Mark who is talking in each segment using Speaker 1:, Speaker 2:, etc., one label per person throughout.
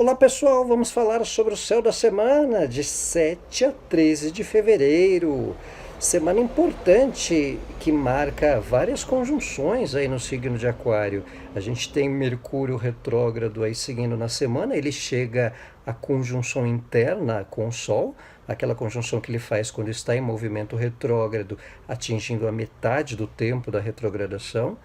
Speaker 1: Olá pessoal, vamos falar sobre o céu da semana de 7 a 13 de fevereiro. Semana importante que marca várias conjunções aí no signo de Aquário. A gente tem Mercúrio retrógrado aí seguindo na semana, ele chega à conjunção interna com o Sol, aquela conjunção que ele faz quando está em movimento retrógrado, atingindo a metade do tempo da retrogradação.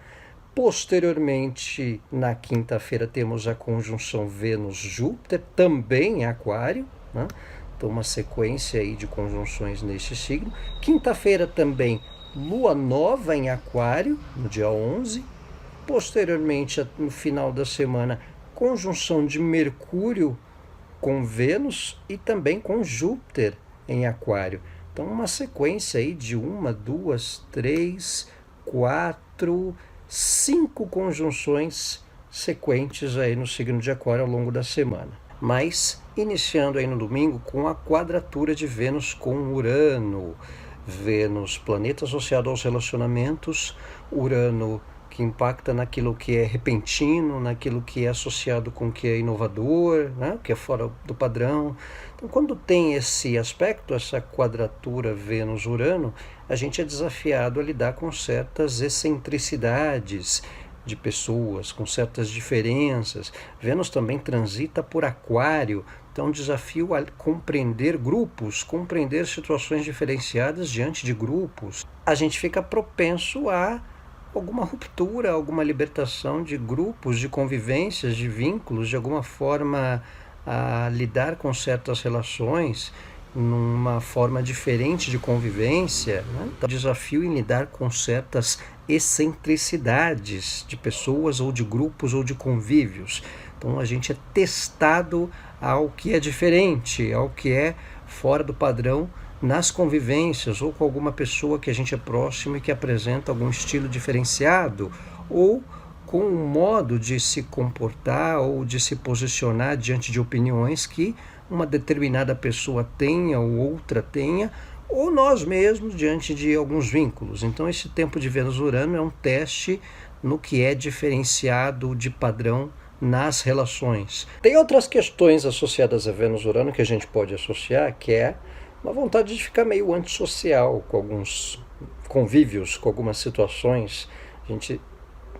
Speaker 1: Posteriormente, na quinta-feira, temos a conjunção Vênus-Júpiter, também em Aquário, né? Então, uma sequência aí de conjunções neste signo. Quinta-feira também, Lua Nova em Aquário, no dia 11. Posteriormente, no final da semana, conjunção de Mercúrio com Vênus e também com Júpiter em Aquário. Então, uma sequência aí de uma, duas, três, quatro, 5 conjunções sequentes aí no signo de Aquário ao longo da semana. Mas iniciando aí no domingo com a quadratura de Vênus com Urano. Vênus, planeta associado aos relacionamentos, Urano que impacta naquilo que é repentino, naquilo que é associado com o que é inovador, né? Que é fora do padrão. Então, quando tem esse aspecto, essa quadratura Vênus-Urano, a gente é desafiado a lidar com certas excentricidades de pessoas, com certas diferenças. Vênus também transita por Aquário, então é um desafio a compreender grupos, compreender situações diferenciadas diante de grupos. A gente fica propenso a alguma ruptura, alguma libertação de grupos, de convivências, de vínculos, de alguma forma a lidar com certas relações numa forma diferente de convivência, né? Então, desafio em lidar com certas excentricidades de pessoas ou de grupos ou de convívios. Então a gente é testado ao que é diferente, ao que é fora do padrão nas convivências ou com alguma pessoa que a gente é próximo e que apresenta algum estilo diferenciado ou com um modo de se comportar ou de se posicionar diante de opiniões que uma determinada pessoa tenha ou outra tenha, ou nós mesmos diante de alguns vínculos. Então esse tempo de Vênus-Urano é um teste no que é diferenciado de padrão nas relações. Tem outras questões associadas a Vênus-Urano que a gente pode associar, que é uma vontade de ficar meio antissocial com alguns convívios, com algumas situações. A gente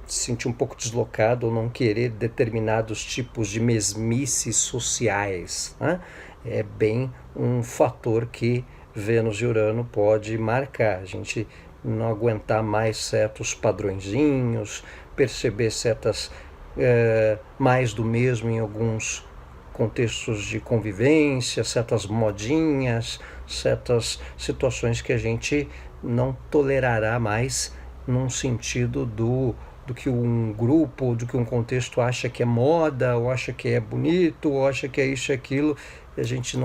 Speaker 1: se sentir um pouco deslocado ou não querer determinados tipos de mesmices sociais, né? É bem um fator que Vênus e Urano pode marcar. A gente não aguentar mais certos padrõezinhos, perceber certas mais do mesmo em alguns contextos de convivência, certas modinhas, certas situações que a gente não tolerará mais num sentido do que um grupo, do que um contexto acha que é moda, ou acha que é bonito, ou acha que é isso e aquilo, a gente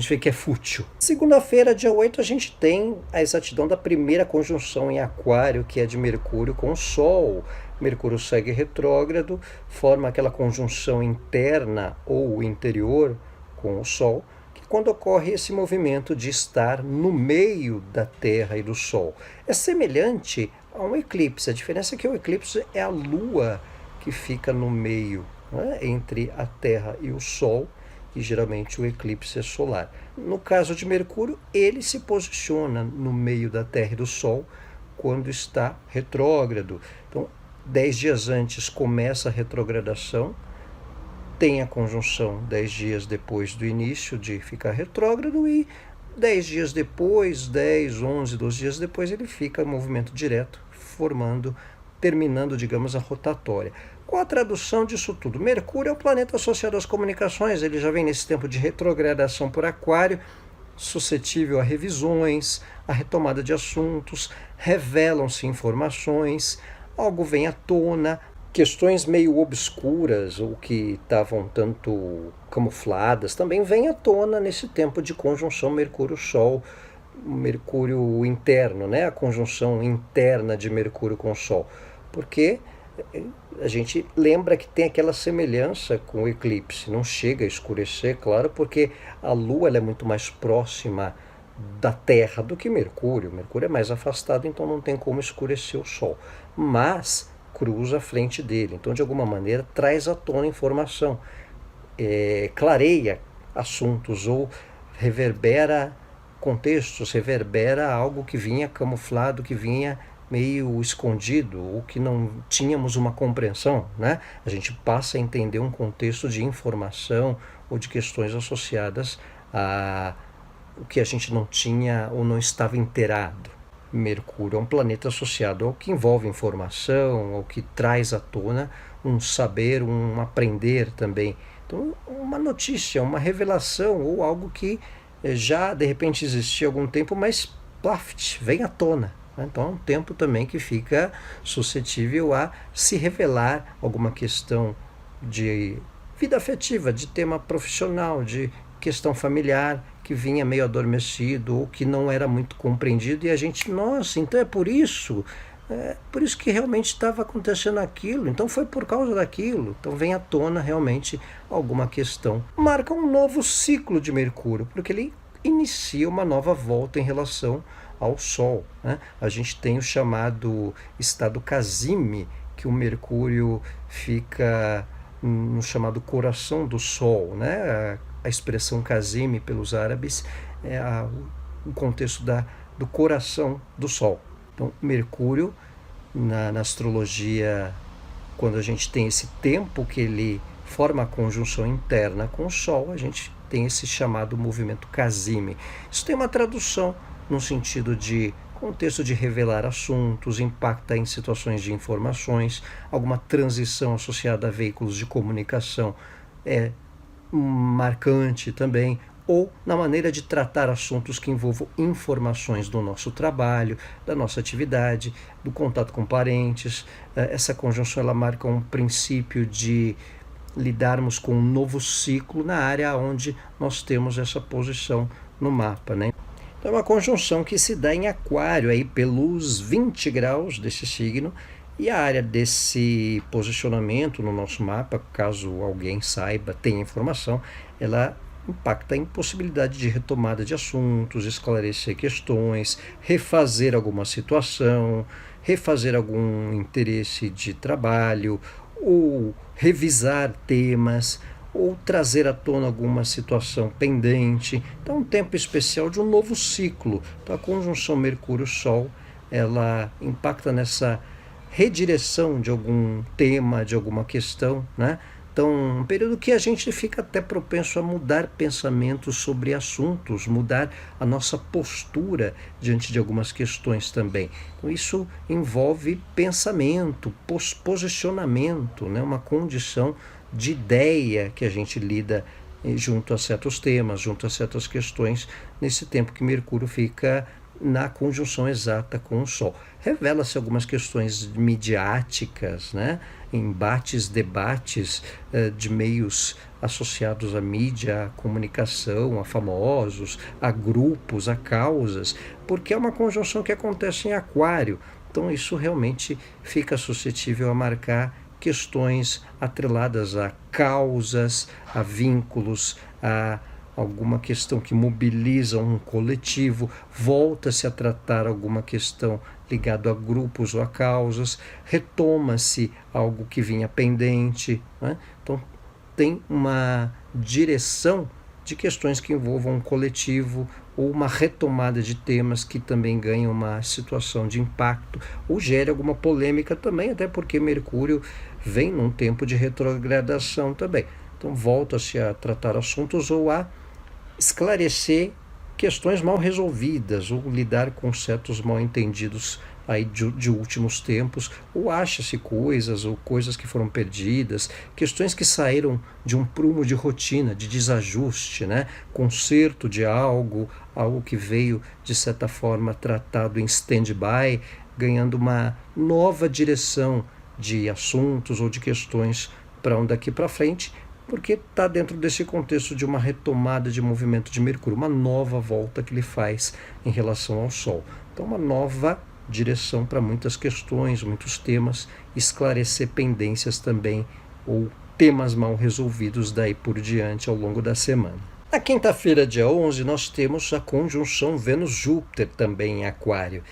Speaker 1: vê que é fútil. Segunda-feira, dia 8, a gente tem a exatidão da primeira conjunção em Aquário, que é de Mercúrio com o Sol. Mercúrio segue retrógrado, forma aquela conjunção interna ou interior com o Sol, que quando ocorre esse movimento de estar no meio da Terra e do Sol. É semelhante a um eclipse. A diferença é que o eclipse é a Lua que fica no meio, né, entre a Terra e o Sol, e geralmente o eclipse é solar. No caso de Mercúrio, ele se posiciona no meio da Terra e do Sol quando está retrógrado. Então, 10 dias antes começa a retrogradação, tem a conjunção 10 dias depois do início de ficar retrógrado e 10 dias depois, 10, 11, 12 dias depois, ele fica em movimento direto, terminando, digamos, a rotatória. Qual a tradução disso tudo? Mercúrio é o planeta associado às comunicações, ele já vem nesse tempo de retrogradação por Aquário, suscetível a revisões, a retomada de assuntos, revelam-se informações, algo vem à tona, questões meio obscuras ou que estavam tanto camufladas também vêm à tona nesse tempo de conjunção Mercúrio-Sol, Mercúrio interno, né? A conjunção interna de Mercúrio com o Sol, porque a gente lembra que tem aquela semelhança com o eclipse, não chega a escurecer, claro, porque a Lua ela é muito mais próxima da Terra do que Mercúrio. Mercúrio é mais afastado, então não tem como escurecer o Sol, mas cruza a frente dele, então de alguma maneira traz à tona informação. clareia assuntos ou reverbera contextos, reverbera algo que vinha camuflado, que vinha meio escondido, ou que não tínhamos uma compreensão, né? A gente passa a entender um contexto de informação ou de questões associadas a o que a gente não tinha ou não estava inteirado. Mercúrio é um planeta associado ao que envolve informação, ao que traz à tona um saber, um aprender também. Então, uma notícia, uma revelação ou algo que já de repente existia há algum tempo, mas plaft, vem à tona. Então é um tempo também que fica suscetível a se revelar alguma questão de vida afetiva, de tema profissional, de questão familiar que vinha meio adormecido ou que não era muito compreendido e a gente, nossa, então é por isso que realmente estava acontecendo aquilo, então foi por causa daquilo, então vem à tona realmente alguma questão. Marca um novo ciclo de Mercúrio, porque ele inicia uma nova volta em relação ao Sol, né? A gente tem o chamado estado Casime, que o Mercúrio fica no chamado coração do Sol, né? A expressão Casime pelos árabes é o contexto do coração do Sol. Então, Mercúrio, na astrologia, quando a gente tem esse tempo que ele forma a conjunção interna com o Sol, a gente tem esse chamado movimento Casime. Isso tem uma tradução no sentido de contexto de revelar assuntos, impacta em situações de informações, alguma transição associada a veículos de comunicação é marcante também, ou na maneira de tratar assuntos que envolvam informações do nosso trabalho, da nossa atividade, do contato com parentes. Essa conjunção ela marca um princípio de lidarmos com um novo ciclo na área onde nós temos essa posição no mapa, né? Então é uma conjunção que se dá em Aquário, aí pelos 20 graus desse signo, e a área desse posicionamento no nosso mapa, caso alguém saiba, tenha informação, ela impacta em possibilidade de retomada de assuntos, esclarecer questões, refazer alguma situação, refazer algum interesse de trabalho, ou revisar temas, ou trazer à tona alguma situação pendente. Então, um tempo especial de um novo ciclo. Então, a conjunção Mercúrio-Sol, ela impacta nessa redireção de algum tema, de alguma questão, né? Então, um período que a gente fica até propenso a mudar pensamentos sobre assuntos, mudar a nossa postura diante de algumas questões também. Então, isso envolve pensamento, posicionamento, né? Uma condição de ideia que a gente lida junto a certos temas, junto a certas questões, nesse tempo que Mercúrio fica na conjunção exata com o Sol. Revela-se algumas questões midiáticas, né? Embates, debates de meios associados à mídia, à comunicação, a famosos, a grupos, a causas, porque é uma conjunção que acontece em Aquário. Então isso realmente fica suscetível a marcar questões atreladas a causas, a vínculos, a alguma questão que mobiliza um coletivo, volta-se a tratar alguma questão ligada a grupos ou a causas, retoma-se algo que vinha pendente, né? Então tem uma direção de questões que envolvam um coletivo ou uma retomada de temas que também ganham uma situação de impacto ou gere alguma polêmica também, até porque Mercúrio vem num tempo de retrogradação também. Então volta-se a tratar assuntos ou a esclarecer questões mal resolvidas ou lidar com certos mal entendidos aí de últimos tempos, ou acha-se coisas ou coisas que foram perdidas, questões que saíram de um prumo de rotina, de desajuste, né? Conserto de algo que veio de certa forma tratado em stand-by, ganhando uma nova direção de assuntos ou de questões para daqui para frente, porque está dentro desse contexto de uma retomada de movimento de Mercúrio, uma nova volta que ele faz em relação ao Sol. Então, uma nova direção para muitas questões, muitos temas, esclarecer pendências também, ou temas mal resolvidos daí por diante ao longo da semana. Na quinta-feira, dia 11, nós temos a conjunção Vênus-Júpiter também em Aquário.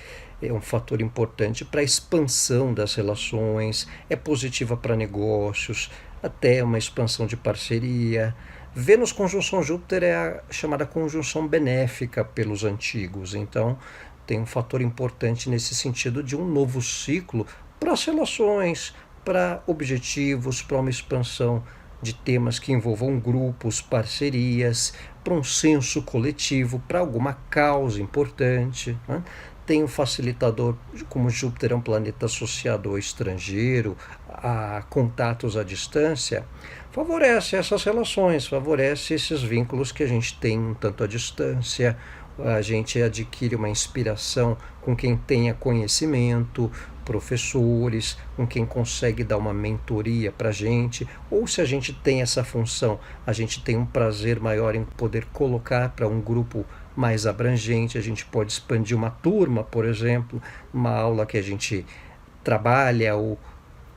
Speaker 1: É um fator importante para a expansão das relações, é positiva para negócios, até uma expansão de parceria. Vênus conjunção Júpiter é a chamada conjunção benéfica pelos antigos, então tem um fator importante nesse sentido de um novo ciclo para as relações, para objetivos, para uma expansão de temas que envolvam grupos, parcerias, para um senso coletivo, para alguma causa importante, né? Tem um facilitador, como Júpiter é um planeta associado ao estrangeiro, a contatos à distância, favorece essas relações, favorece esses vínculos que a gente tem um tanto à distância. A gente adquire uma inspiração com quem tenha conhecimento, professores, com quem consegue dar uma mentoria para a gente, ou se a gente tem essa função, a gente tem um prazer maior em poder colocar para um grupo mais abrangente, a gente pode expandir uma turma, por exemplo, uma aula que a gente trabalha ou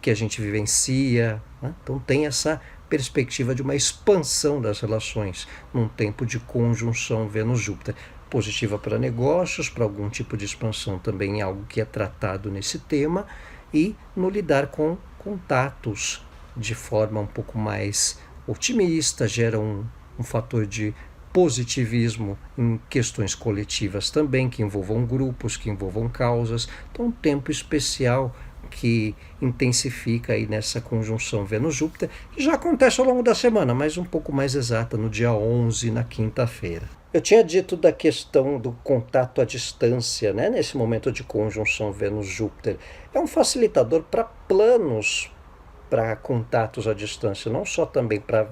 Speaker 1: que a gente vivencia, né? Então tem essa perspectiva de uma expansão das relações num tempo de conjunção Vênus-Júpiter. Positiva para negócios, para algum tipo de expansão também é algo que é tratado nesse tema, e no lidar com contatos de forma um pouco mais otimista, gera um fator de positivismo em questões coletivas também, que envolvam grupos, que envolvam causas. Então um tempo especial que intensifica aí nessa conjunção Vênus-Júpiter, que já acontece ao longo da semana, mas um pouco mais exata no dia 11, na quinta-feira. Eu tinha dito da questão do contato à distância, né? Nesse momento de conjunção Vênus-Júpiter. É um facilitador para planos, para contatos à distância, não só também para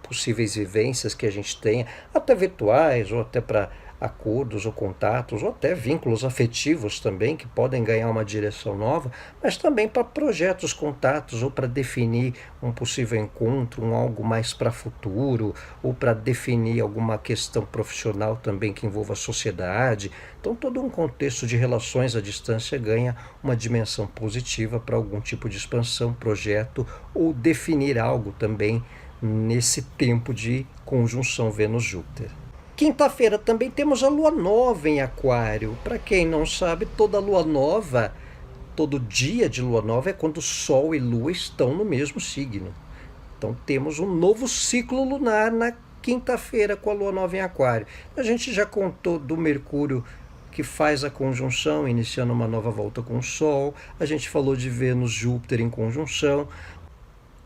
Speaker 1: possíveis vivências que a gente tenha, até virtuais, ou até para acordos ou contatos, ou até vínculos afetivos também, que podem ganhar uma direção nova, mas também para projetos, contatos, ou para definir um possível encontro, algo mais para futuro, ou para definir alguma questão profissional também que envolva a sociedade. Então todo um contexto de relações à distância ganha uma dimensão positiva para algum tipo de expansão, projeto, ou definir algo também nesse tempo de conjunção Vênus-Júpiter. Quinta-feira também temos a lua nova em Aquário. Para quem não sabe, toda lua nova, todo dia de lua nova é quando Sol e Lua estão no mesmo signo. Então temos um novo ciclo lunar na quinta-feira com a lua nova em Aquário. A gente já contou do Mercúrio que faz a conjunção, iniciando uma nova volta com o Sol. A gente falou de Vênus-Júpiter em conjunção.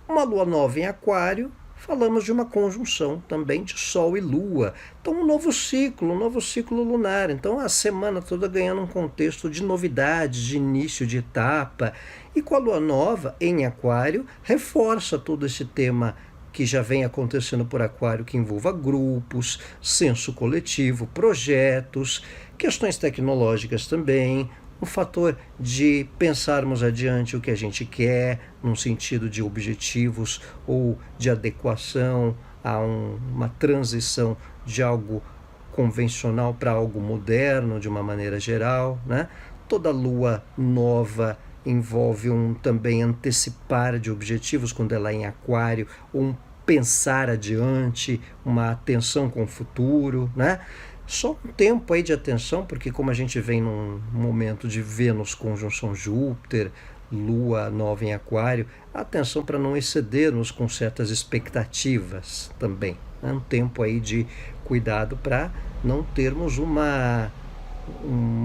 Speaker 1: Uma lua nova em Aquário, falamos de uma conjunção também de Sol e Lua. Então um novo ciclo lunar. Então a semana toda ganhando um contexto de novidades, de início de etapa. E com a lua nova em Aquário, reforça todo esse tema que já vem acontecendo por Aquário, que envolva grupos, senso coletivo, projetos, questões tecnológicas também, o fator de pensarmos adiante o que a gente quer, num sentido de objetivos ou de adequação a uma transição de algo convencional para algo moderno, de uma maneira geral, né? Toda lua nova envolve também antecipar de objetivos quando ela é em Aquário, um pensar adiante, uma atenção com o futuro, né? Só um tempo aí de atenção, porque como a gente vem num momento de Vênus conjunção Júpiter, Lua nova em Aquário, atenção para não excedermos com certas expectativas também. É um tempo aí de cuidado para não termos uma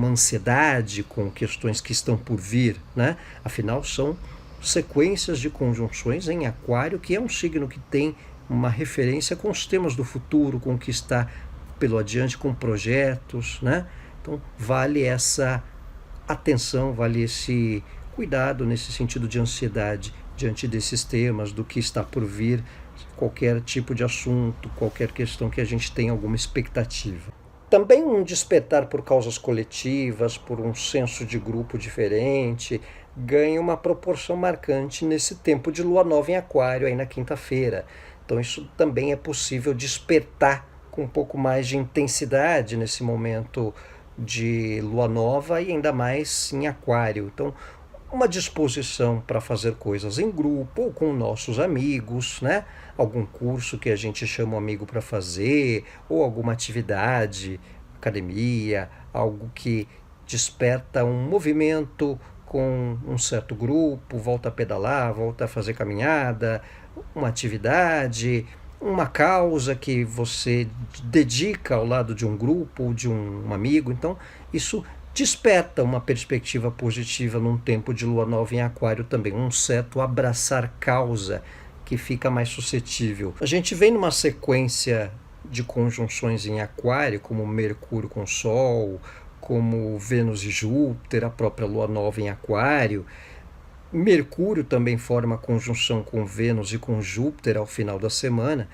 Speaker 1: ansiedade com questões que estão por vir, né? Afinal, são sequências de conjunções em Aquário, que é um signo que tem uma referência com os temas do futuro, com o que está pelo adiante, com projetos, né? Então vale essa atenção, vale esse cuidado nesse sentido de ansiedade diante desses temas, do que está por vir, qualquer tipo de assunto, qualquer questão que a gente tenha alguma expectativa. Também um despertar por causas coletivas, por um senso de grupo diferente, ganha uma proporção marcante nesse tempo de lua nova em Aquário, aí na quinta-feira. Então isso também é possível despertar com um pouco mais de intensidade nesse momento de lua nova e ainda mais em Aquário. Então uma disposição para fazer coisas em grupo ou com nossos amigos, né? Algum curso que a gente chama um amigo para fazer, ou alguma atividade, academia, algo que desperta um movimento com um certo grupo, volta a pedalar, volta a fazer caminhada, uma atividade, uma causa que você dedica ao lado de um grupo ou de um amigo. Então, isso desperta uma perspectiva positiva num tempo de lua nova em Aquário também, um certo abraçar causa que fica mais suscetível. A gente vem numa sequência de conjunções em Aquário, como Mercúrio com Sol, como Vênus e Júpiter, a própria lua nova em Aquário. Mercúrio também forma conjunção com Vênus e com Júpiter ao final da semana.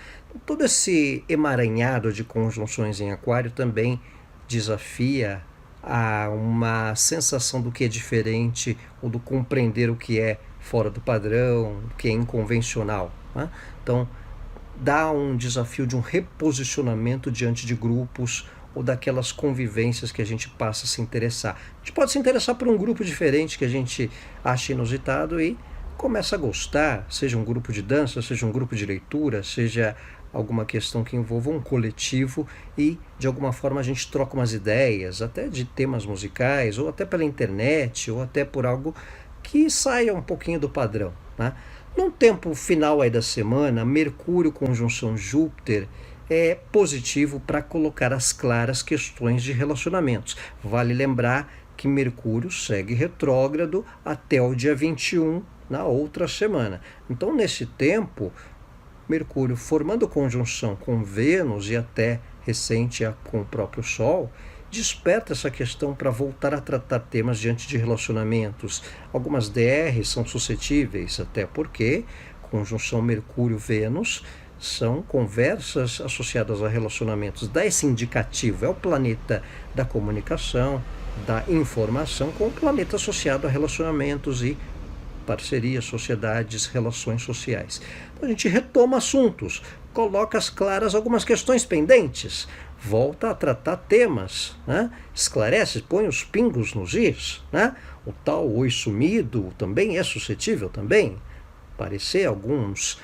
Speaker 1: Todo esse emaranhado de conjunções em Aquário também desafia a uma sensação do que é diferente ou do compreender o que é fora do padrão, o que é inconvencional, né? Então, dá um desafio de um reposicionamento diante de grupos ou daquelas convivências que a gente passa a se interessar. A gente pode se interessar por um grupo diferente que a gente acha inusitado e começa a gostar, seja um grupo de dança, seja um grupo de leitura, seja alguma questão que envolva um coletivo e, de alguma forma, a gente troca umas ideias, até de temas musicais, ou até pela internet, ou até por algo que saia um pouquinho do padrão, né? No tempo final aí da semana, Mercúrio conjunção Júpiter é positivo para colocar às claras questões de relacionamentos. Vale lembrar que Mercúrio segue retrógrado até o dia 21, na outra semana. Então, nesse tempo, Mercúrio formando conjunção com Vênus e até recente com o próprio Sol, desperta essa questão para voltar a tratar temas diante de relacionamentos. Algumas DRs são suscetíveis, até porque conjunção Mercúrio-Vênus são conversas associadas a relacionamentos. Dá esse indicativo, é o planeta da comunicação, da informação, com o planeta associado a relacionamentos e parcerias, sociedades, relações sociais. Então a gente retoma assuntos, coloca às claras algumas questões pendentes, volta a tratar temas, né? Esclarece, põe os pingos nos is, né? O tal oi sumido também é suscetível também aparecer alguns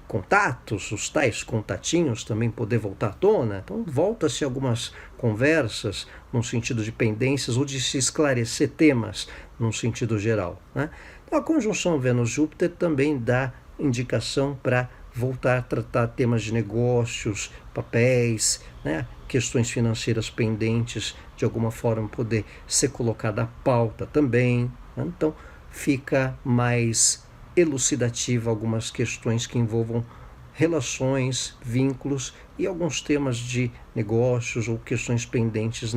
Speaker 1: contatos, os tais contatinhos também poder voltar à tona. Então volta-se algumas conversas num sentido de pendências ou de se esclarecer temas num sentido geral, né? A conjunção Vênus-Júpiter também dá indicação para voltar a tratar temas de negócios, papéis, né? Questões financeiras pendentes, de alguma forma poder ser colocada à pauta também, né? Então fica mais elucidativa algumas questões que envolvam relações, vínculos e alguns temas de negócios ou questões pendentes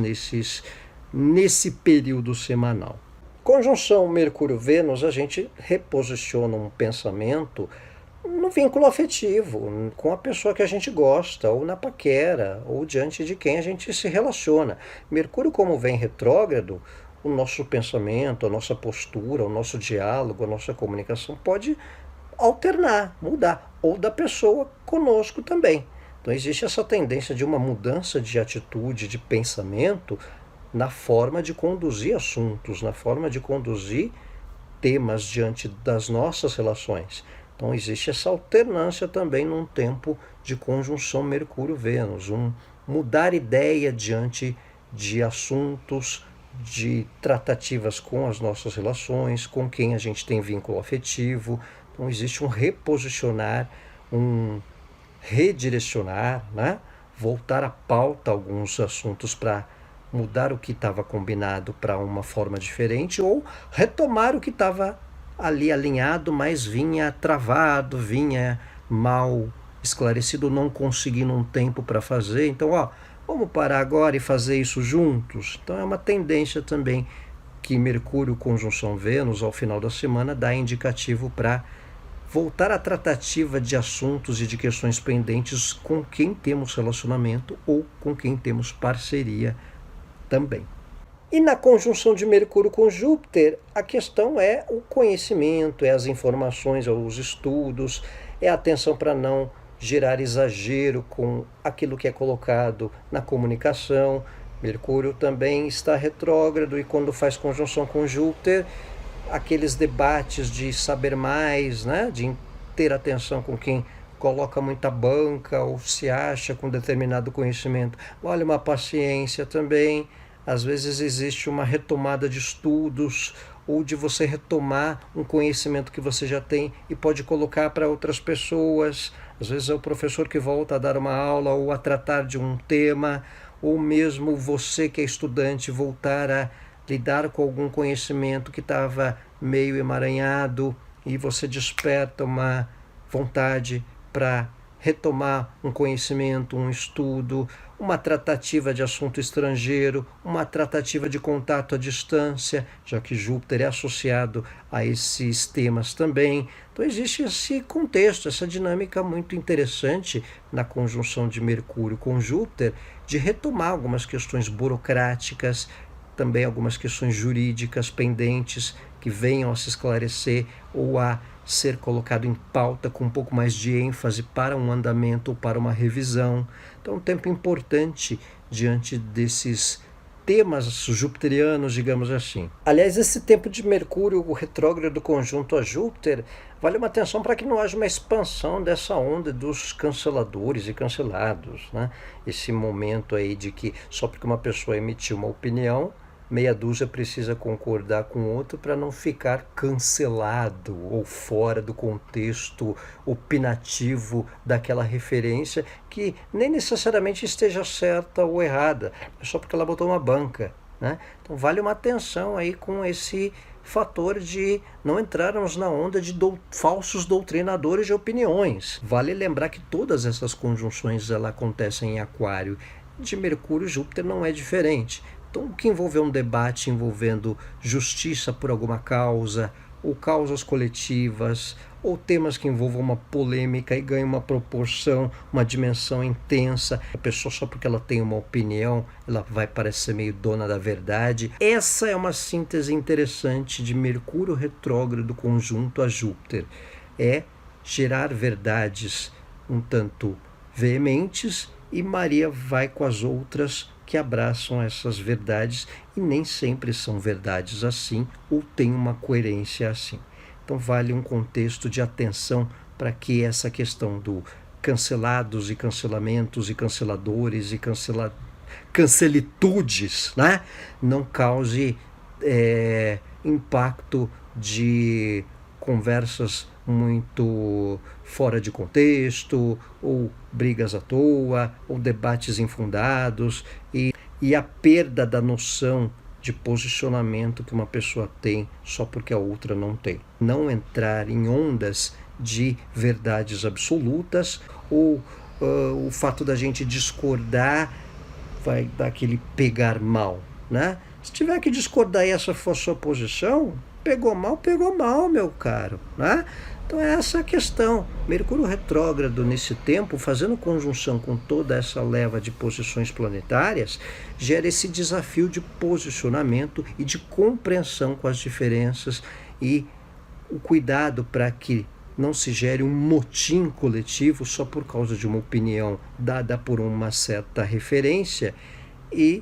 Speaker 1: nesse período semanal. Conjunção Mercúrio-Vênus, a gente reposiciona um pensamento no vínculo afetivo, com a pessoa que a gente gosta, ou na paquera, ou diante de quem a gente se relaciona. Mercúrio, como vem retrógrado, o nosso pensamento, a nossa postura, o nosso diálogo, a nossa comunicação pode alternar, mudar, ou da pessoa conosco também. Então existe essa tendência de uma mudança de atitude, de pensamento, na forma de conduzir assuntos, na forma de conduzir temas diante das nossas relações. Então existe essa alternância também num tempo de conjunção Mercúrio-Vênus, um mudar ideia diante de assuntos, de tratativas com as nossas relações, com quem a gente tem vínculo afetivo. Então existe um reposicionar, um redirecionar, né? Voltar à pauta alguns assuntos para mudar o que estava combinado para uma forma diferente ou retomar o que estava ali alinhado, mas vinha travado, vinha mal esclarecido, não conseguindo um tempo para fazer. Então, vamos parar agora e fazer isso juntos? Então é uma tendência também que Mercúrio conjunção Vênus ao final da semana dá indicativo para voltar à tratativa de assuntos e de questões pendentes com quem temos relacionamento ou com quem temos parceria também. E na conjunção de Mercúrio com Júpiter, a questão é o conhecimento, é as informações, é os estudos, é a atenção para não gerar exagero com aquilo que é colocado na comunicação. Mercúrio também está retrógrado e quando faz conjunção com Júpiter, aqueles debates de saber mais, né? De ter atenção com quem coloca muita banca ou se acha com determinado conhecimento. Olha, uma paciência também. Às vezes existe uma retomada de estudos ou de você retomar um conhecimento que você já tem e pode colocar para outras pessoas. Às vezes é o professor que volta a dar uma aula ou a tratar de um tema, ou mesmo você que é estudante voltar a lidar com algum conhecimento que estava meio emaranhado e você desperta uma vontade para retomar um conhecimento, um estudo, uma tratativa de assunto estrangeiro, uma tratativa de contato à distância, já que Júpiter é associado a esses temas também. Então existe esse contexto, essa dinâmica muito interessante na conjunção de Mercúrio com Júpiter, de retomar algumas questões burocráticas, também algumas questões jurídicas pendentes que venham a se esclarecer ou a ser colocado em pauta com um pouco mais de ênfase para um andamento ou para uma revisão. Então, um tempo importante diante desses temas jupiterianos, digamos assim. Aliás, esse tempo de Mercúrio retrógrado conjunto a Júpiter vale uma atenção para que não haja uma expansão dessa onda dos canceladores e cancelados, né? Esse momento aí de que só porque uma pessoa emitiu uma opinião, meia dúzia precisa concordar com o outro para não ficar cancelado ou fora do contexto opinativo daquela referência que nem necessariamente esteja certa ou errada, é só porque ela botou uma banca, né? Então vale uma atenção aí com esse fator de não entrarmos na onda de falsos doutrinadores de opiniões. Vale lembrar que todas essas conjunções acontecem em Aquário. De Mercúrio e Júpiter não é diferente. Então, o que envolver um debate envolvendo justiça por alguma causa, ou causas coletivas, ou temas que envolvam uma polêmica e ganham uma proporção, uma dimensão intensa, a pessoa só porque ela tem uma opinião, ela vai parecer meio dona da verdade. Essa é uma síntese interessante de Mercúrio retrógrado conjunto a Júpiter. É gerar verdades um tanto veementes e Maria vai com as outras que abraçam essas verdades e nem sempre são verdades assim ou tem uma coerência assim. Então vale um contexto de atenção para que essa questão do cancelados e cancelamentos e canceladores e cancelitudes, né, não cause impacto de conversas muito fora de contexto, ou brigas à toa, ou debates infundados, e a perda da noção de posicionamento que uma pessoa tem só porque a outra não tem. Não entrar em ondas de verdades absolutas, ou o fato da gente discordar vai dar aquele pegar mal, né? Se tiver que discordar e essa for a sua posição, pegou mal, meu caro, né? Então é essa a questão. Mercúrio retrógrado nesse tempo, fazendo conjunção com toda essa leva de posições planetárias, gera esse desafio de posicionamento e de compreensão com as diferenças e o cuidado para que não se gere um motim coletivo só por causa de uma opinião dada por uma certa referência e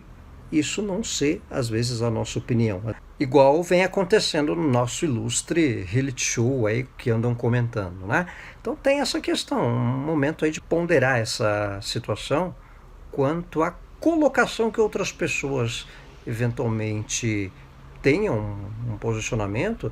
Speaker 1: isso não ser, às vezes, a nossa opinião. Igual vem acontecendo no nosso ilustre reality show aí que andam comentando, né? Então tem essa questão, um momento aí de ponderar essa situação quanto à colocação que outras pessoas eventualmente tenham um posicionamento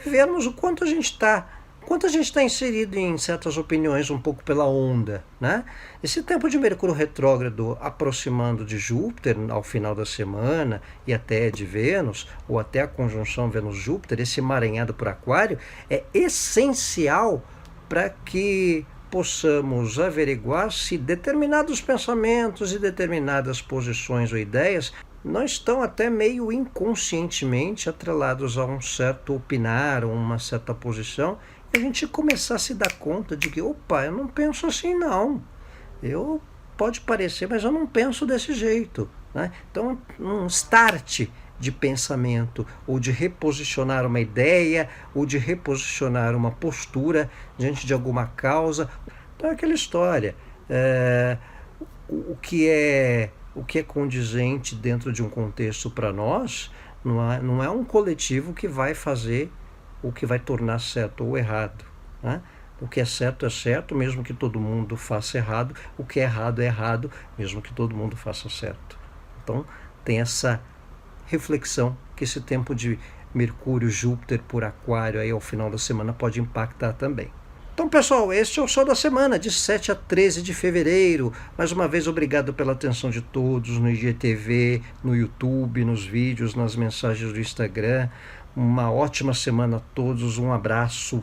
Speaker 1: e vermos o quanto a gente está inserido em certas opiniões um pouco pela onda, né? Esse tempo de Mercúrio retrógrado aproximando de Júpiter ao final da semana e até de Vênus, ou até a conjunção Vênus-Júpiter, esse emaranhado por Aquário, é essencial para que possamos averiguar se determinados pensamentos e determinadas posições ou ideias não estão até meio inconscientemente atrelados a um certo opinar ou uma certa posição, a gente começar a se dar conta de que, opa, eu não penso assim não, pode parecer, mas eu não penso desse jeito, né? Então um start de pensamento ou de reposicionar uma ideia ou de reposicionar uma postura diante de alguma causa, então é aquela história, o que é condizente dentro de um contexto para nós não é um coletivo que vai fazer o que vai tornar certo ou errado, né? O que é certo, mesmo que todo mundo faça errado. O que é errado, mesmo que todo mundo faça certo. Então, tem essa reflexão que esse tempo de Mercúrio, Júpiter por Aquário aí ao final da semana pode impactar também. Então, pessoal, este é o Sol da Semana, de 7 a 13 de fevereiro. Mais uma vez, obrigado pela atenção de todos no IGTV, no YouTube, nos vídeos, nas mensagens do Instagram. Uma ótima semana a todos, um abraço,